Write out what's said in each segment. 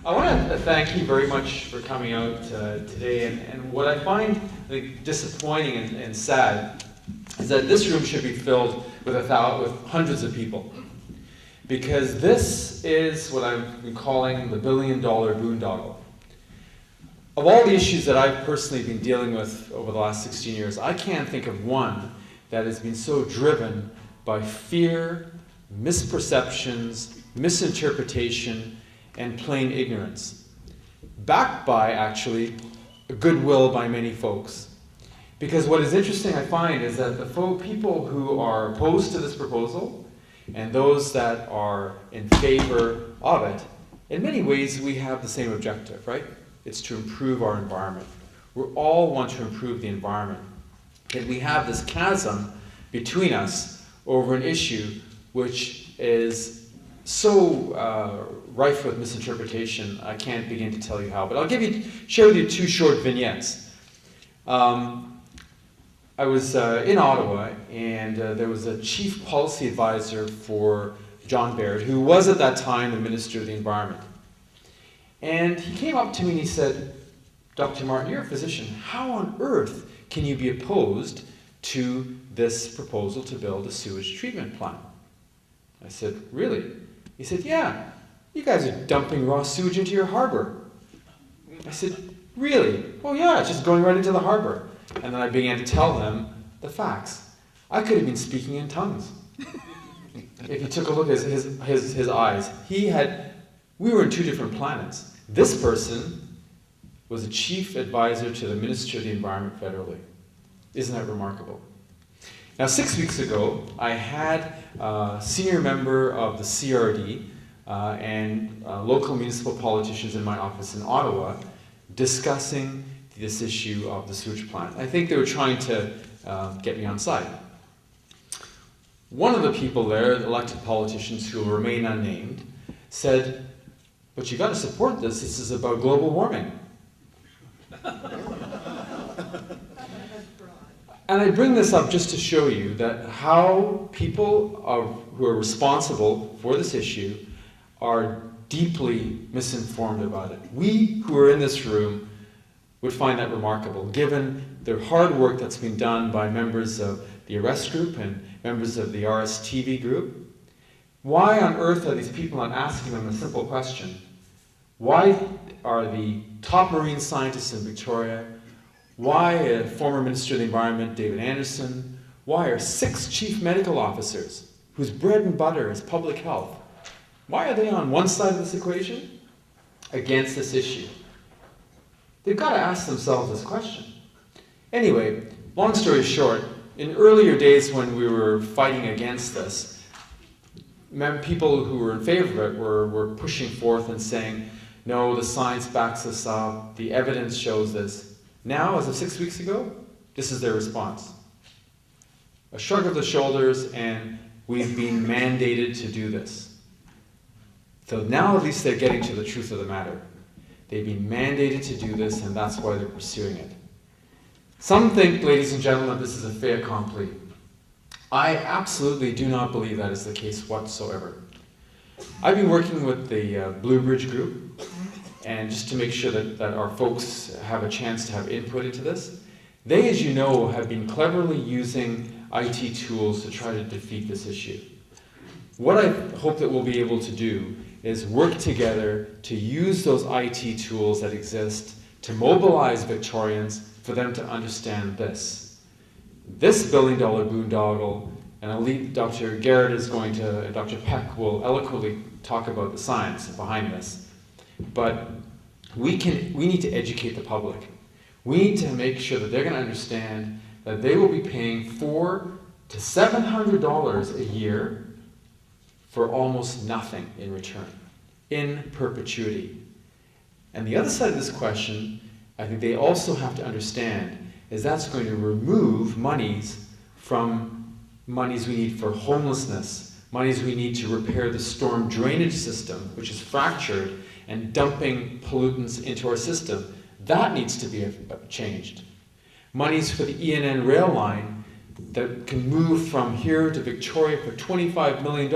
I want to thank you very much for coming out today. And what I find disappointing and sad is that this room should be filled with hundreds of people. Because this is what I've been calling the billion-dollar boondoggle. Of all the issues that I've personally been dealing with over the last 16 years, I can't think of one that has been so driven by fear, misperceptions, misinterpretation, and plain ignorance. Backed by, actually, goodwill by many folks. Because what is interesting, I find, is that the people who are opposed to this proposal and those that are in favor of it, in many ways we have the same objective, right? It's to improve our environment. We all want to improve the environment. And we have this chasm between us over an issue which is so rife with misinterpretation, I can't begin to tell you how. But I'll share with you two short vignettes. I was in Ottawa, and there was a chief policy advisor for John Baird, who was at that time the Minister of the Environment. And he came up to me and he said, "Dr. Martin, you're a physician. How on earth can you be opposed to this proposal to build a sewage treatment plant?" I said, "Really?" He said, "Yeah, you guys are dumping raw sewage into your harbor." I said, "Really?" "Oh yeah, it's just going right into the harbor." And then I began to tell him the facts. I could have been speaking in tongues. If you took a look at his eyes, we were in two different planets. This person was a chief advisor to the Minister of the Environment federally. Isn't that remarkable? Now, 6 weeks ago, I had a senior member of the CRD and local municipal politicians in my office in Ottawa discussing this issue of the sewage plant. I think they were trying to get me on side. One of the people there, elected politicians who will remain unnamed, said, "But you got to support this. This is about global warming." And I bring this up just to show you that how people who are responsible for this issue are deeply misinformed about it. We who are in this room would find that remarkable, given the hard work that's been done by members of the ARESST group and members of the ARESST TV group. Why on earth are these people not asking them a simple question? Why are the top marine scientists in Victoria, why a former Minister of the Environment, David Anderson, why are 6 chief medical officers whose bread and butter is public health, why are they on one side of this equation against this issue? They've got to ask themselves this question. Anyway, long story short, in earlier days when we were fighting against this, people who were in favor of it were pushing forth and saying, "No, the science backs us up, the evidence shows this." Now, as of 6 weeks ago, this is their response. A shrug of the shoulders, and we've been mandated to do this. So now at least they're getting to the truth of the matter. They've been mandated to do this, and that's why they're pursuing it. Some think, ladies and gentlemen, this is a fait accompli. I absolutely do not believe that is the case whatsoever. I've been working with the Blue Bridge group, and just to make sure that our folks have a chance to have input into this. They, as you know, have been cleverly using IT tools to try to defeat this issue. What I hope that we'll be able to do is work together to use those IT tools that exist to mobilize Victorians for them to understand this. This billion-dollar boondoggle, and Dr. Garrett is going to, and Dr. Peck will eloquently talk about the science behind this. But we need to educate the public. We need to make sure that they're going to understand that they will be paying $400 to $700 a year for almost nothing in return, in perpetuity. And the other side of this question, I think they also have to understand, is that's going to remove monies from monies we need for homelessness, monies we need to repair the storm drainage system, which is fractured and dumping pollutants into our system. That needs to be changed. Monies for the ENN rail line that can move from here to Victoria for $25 million.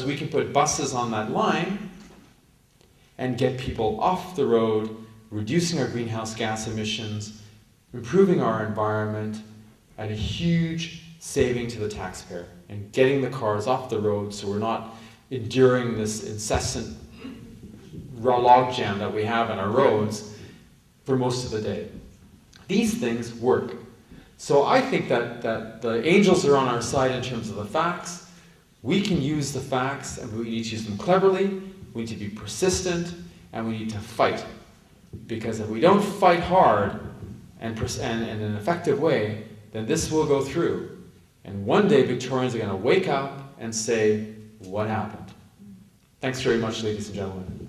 We can put buses on that line, and get people off the road, reducing our greenhouse gas emissions, improving our environment, at a huge saving to the taxpayer, and getting the cars off the road so we're not enduring this incessant logjam that we have on our roads for most of the day. These things work. So I think that the angels are on our side in terms of the facts. We can use the facts, and we need to use them cleverly, we need to be persistent, and we need to fight. Because if we don't fight hard and in an effective way, then this will go through. And one day Victorians are going to wake up and say, what happened? Thanks very much, ladies and gentlemen.